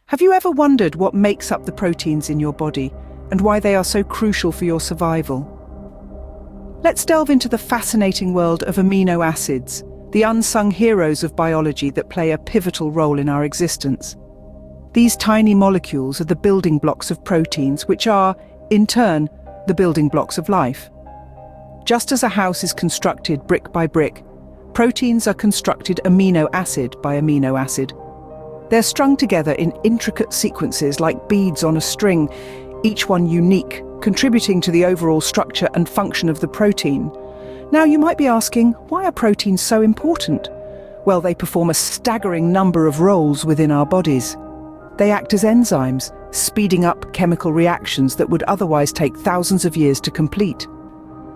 Have you ever wondered what makes up the proteins in your body and why they are so crucial for your survival? Let's delve into the fascinating world of amino acids, the unsung heroes of biology that play a pivotal role in our existence. These tiny molecules are the building blocks of proteins, which are, in turn, the building blocks of life. Just as a house is constructed brick by brick, proteins are constructed amino acid by amino acid. They're strung together in intricate sequences like beads on a string, each one unique, contributing to the overall structure and function of the protein. Now you might be asking, why are proteins so important? Well, they perform a staggering number of roles within our bodies. They act as enzymes, speeding up chemical reactions that would otherwise take thousands of years to complete.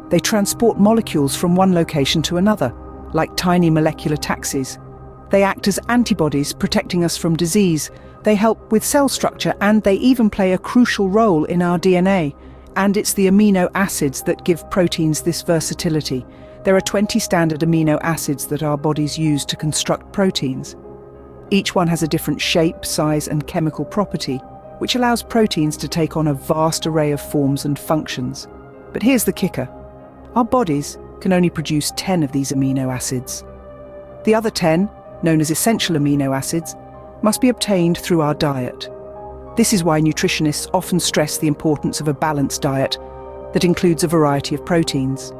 They transport molecules from one location to another, like tiny molecular taxis. They act as antibodies, protecting us from disease. They help with cell structure, and they even play a crucial role in our DNA. And it's the amino acids that give proteins this versatility. There are 20 standard amino acids that our bodies use to construct proteins. Each one has a different shape, size, and chemical property, which allows proteins to take on a vast array of forms and functions. But here's the kicker. Our bodies can only produce 10 of these amino acids. The other 10, known as essential amino acids, must be obtained through our diet. This is why nutritionists often stress the importance of a balanced diet that includes a variety of proteins.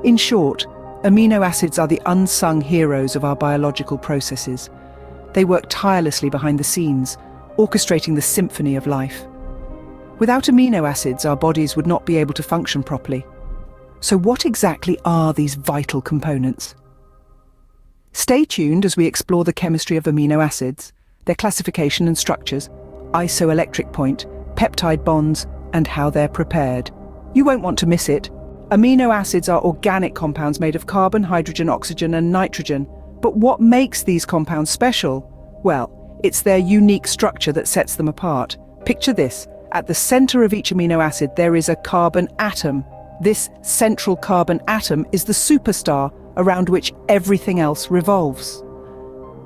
In short, amino acids are the unsung heroes of our biological processes. They work tirelessly behind the scenes, orchestrating the symphony of life. Without amino acids, our bodies would not be able to function properly. So what exactly are these vital components? Stay tuned as we explore the chemistry of amino acids, their classification and structures, isoelectric point, peptide bonds, and how they're prepared. You won't want to miss it. Amino acids are organic compounds made of carbon, hydrogen, oxygen, and nitrogen. But what makes these compounds special? Well, it's their unique structure that sets them apart. Picture this. At the center of each amino acid, there is a carbon atom. This central carbon atom is the superstar around which everything else revolves.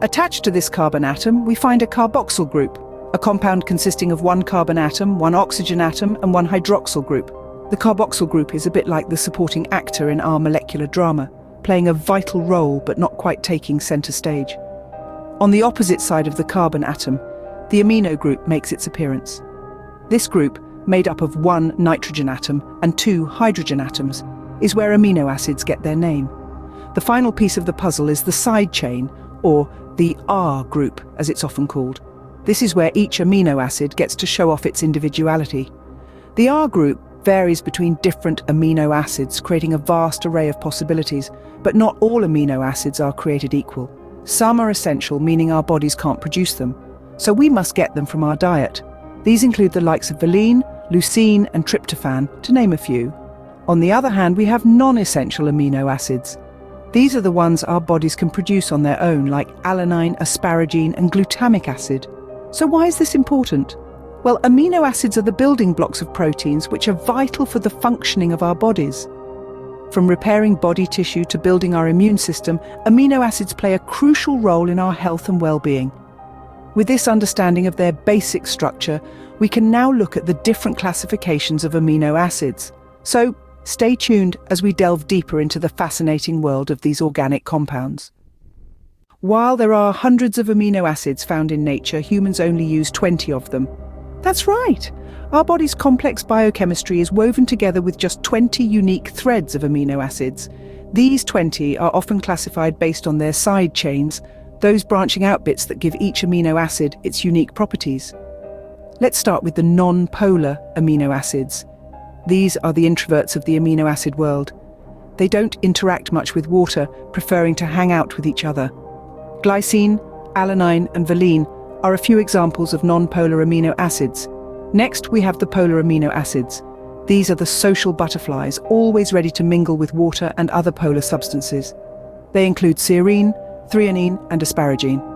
Attached to this carbon atom, we find a carboxyl group, a compound consisting of one carbon atom, one oxygen atom, and one hydroxyl group. The carboxyl group is a bit like the supporting actor in our molecular drama, playing a vital role but not quite taking center stage. On the opposite side of the carbon atom, the amino group makes its appearance. This group, made up of one nitrogen atom and two hydrogen atoms, is where amino acids get their name. The final piece of the puzzle is the side chain, or the R group, as it's often called. This is where each amino acid gets to show off its individuality. The R group varies between different amino acids, creating a vast array of possibilities, but not all amino acids are created equal. Some are essential, meaning our bodies can't produce them, so we must get them from our diet. These include the likes of valine, leucine, and tryptophan, to name a few. On the other hand, we have non-essential amino acids. These are the ones our bodies can produce on their own, like alanine, asparagine, and glutamic acid. So why is this important? Well, amino acids are the building blocks of proteins which are vital for the functioning of our bodies. From repairing body tissue to building our immune system, amino acids play a crucial role in our health and well-being. With this understanding of their basic structure, we can now look at the different classifications of amino acids. So, stay tuned as we delve deeper into the fascinating world of these organic compounds. While there are hundreds of amino acids found in nature, humans only use 20 of them. That's right! Our body's complex biochemistry is woven together with just 20 unique threads of amino acids. These 20 are often classified based on their side chains, those branching out bits that give each amino acid its unique properties. Let's start with the non-polar amino acids. These are the introverts of the amino acid world. They don't interact much with water, preferring to hang out with each other. Glycine, alanine, and valine are a few examples of non-polar amino acids. Next, we have the polar amino acids. These are the social butterflies, always ready to mingle with water and other polar substances. They include serine, threonine, and asparagine.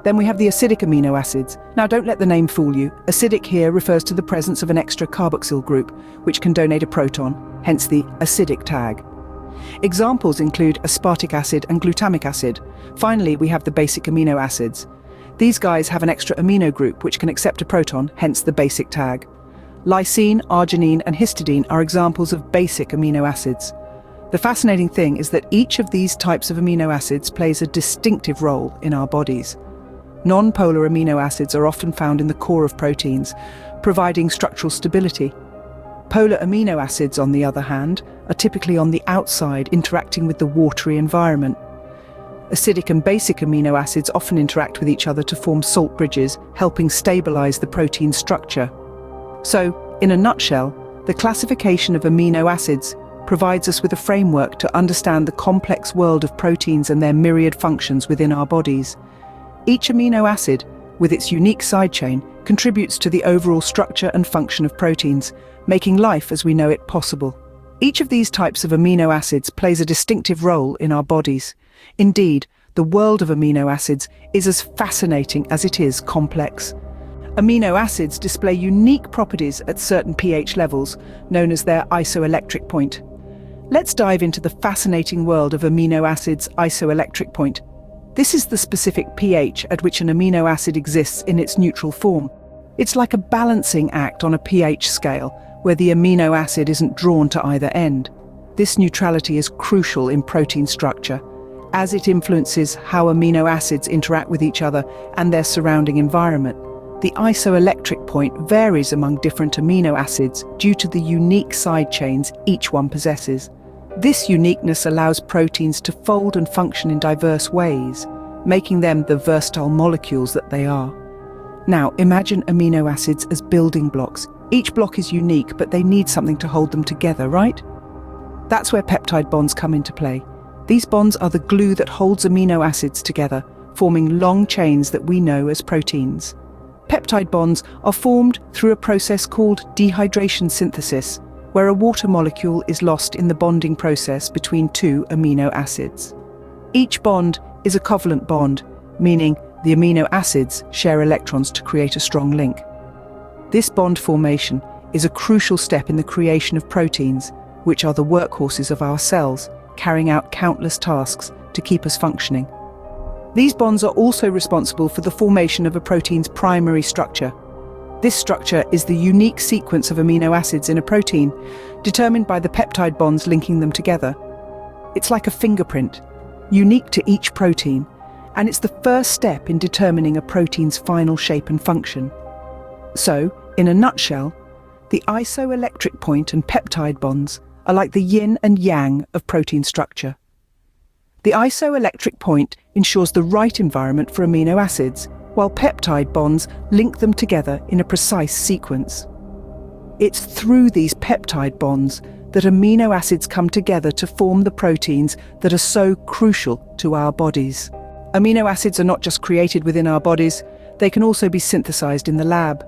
Then we have the acidic amino acids. Now don't let the name fool you. Acidic here refers to the presence of an extra carboxyl group, which can donate a proton, hence the acidic tag. Examples include aspartic acid and glutamic acid. Finally, we have the basic amino acids. These guys have an extra amino group which can accept a proton, hence the basic tag. Lysine, arginine, and histidine are examples of basic amino acids. The fascinating thing is that each of these types of amino acids plays a distinctive role in our bodies. Non-polar amino acids are often found in the core of proteins, providing structural stability. Polar amino acids, on the other hand, are typically on the outside, interacting with the watery environment. Acidic and basic amino acids often interact with each other to form salt bridges, helping stabilize the protein structure. So, in a nutshell, the classification of amino acids provides us with a framework to understand the complex world of proteins and their myriad functions within our bodies. Each amino acid, with its unique side chain, contributes to the overall structure and function of proteins, making life as we know it possible. Each of these types of amino acids plays a distinctive role in our bodies. Indeed, the world of amino acids is as fascinating as it is complex. Amino acids display unique properties at certain pH levels, known as their isoelectric point. Let's dive into the fascinating world of amino acids' isoelectric point. This is the specific pH at which an amino acid exists in its neutral form. It's like a balancing act on a pH scale, where the amino acid isn't drawn to either end. This neutrality is crucial in protein structure, as it influences how amino acids interact with each other and their surrounding environment. The isoelectric point varies among different amino acids due to the unique side chains each one possesses. This uniqueness allows proteins to fold and function in diverse ways, making them the versatile molecules that they are. Now, imagine amino acids as building blocks. Each block is unique, but they need something to hold them together, right? That's where peptide bonds come into play. These bonds are the glue that holds amino acids together, forming long chains that we know as proteins. Peptide bonds are formed through a process called dehydration synthesis, where a water molecule is lost in the bonding process between two amino acids. Each bond is a covalent bond, meaning the amino acids share electrons to create a strong link. This bond formation is a crucial step in the creation of proteins, which are the workhorses of our cells, carrying out countless tasks to keep us functioning. These bonds are also responsible for the formation of a protein's primary structure. This structure is the unique sequence of amino acids in a protein, determined by the peptide bonds linking them together. It's like a fingerprint, unique to each protein, and it's the first step in determining a protein's final shape and function. So, in a nutshell, the isoelectric point and peptide bonds are like the yin and yang of protein structure. The isoelectric point ensures the right environment for amino acids, while peptide bonds link them together in a precise sequence. It's through these peptide bonds that amino acids come together to form the proteins that are so crucial to our bodies. Amino acids are not just created within our bodies, they can also be synthesized in the lab.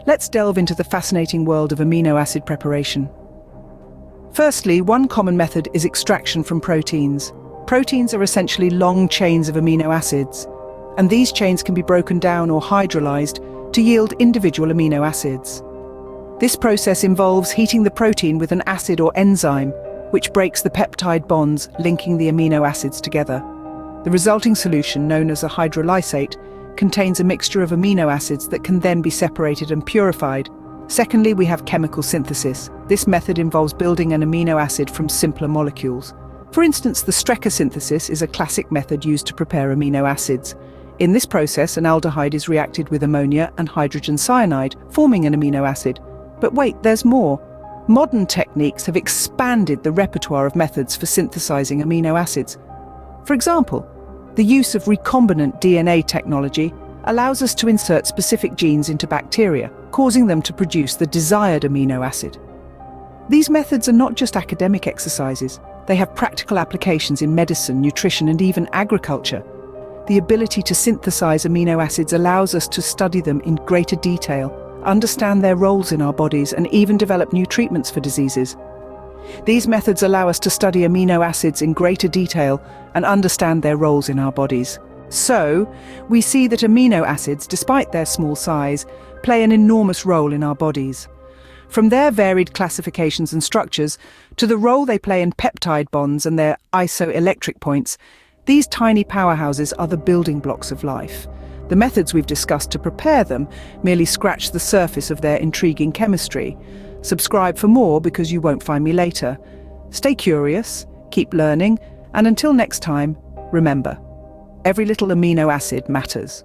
Let's delve into the fascinating world of amino acid preparation. Firstly, one common method is extraction from proteins. Proteins are essentially long chains of amino acids, and these chains can be broken down or hydrolyzed to yield individual amino acids. This process involves heating the protein with an acid or enzyme, which breaks the peptide bonds linking the amino acids together. The resulting solution, known as a hydrolysate, contains a mixture of amino acids that can then be separated and purified. Secondly, we have chemical synthesis. This method involves building an amino acid from simpler molecules. For instance, the Strecker synthesis is a classic method used to prepare amino acids. In this process, an aldehyde is reacted with ammonia and hydrogen cyanide, forming an amino acid. But wait, there's more. Modern techniques have expanded the repertoire of methods for synthesizing amino acids. For example, the use of recombinant DNA technology allows us to insert specific genes into bacteria, causing them to produce the desired amino acid. These methods are not just academic exercises. They have practical applications in medicine, nutrition, and even agriculture. The ability to synthesize amino acids allows us to study them in greater detail, understand their roles in our bodies, and even develop new treatments for diseases. These methods allow us to study amino acids in greater detail and understand their roles in our bodies. So, we see that amino acids, despite their small size, play an enormous role in our bodies. From their varied classifications and structures to the role they play in peptide bonds and their isoelectric points, these tiny powerhouses are the building blocks of life. The methods we've discussed to prepare them merely scratch the surface of their intriguing chemistry. Subscribe for more because you won't find me later. Stay curious, keep learning, and until next time, remember, every little amino acid matters.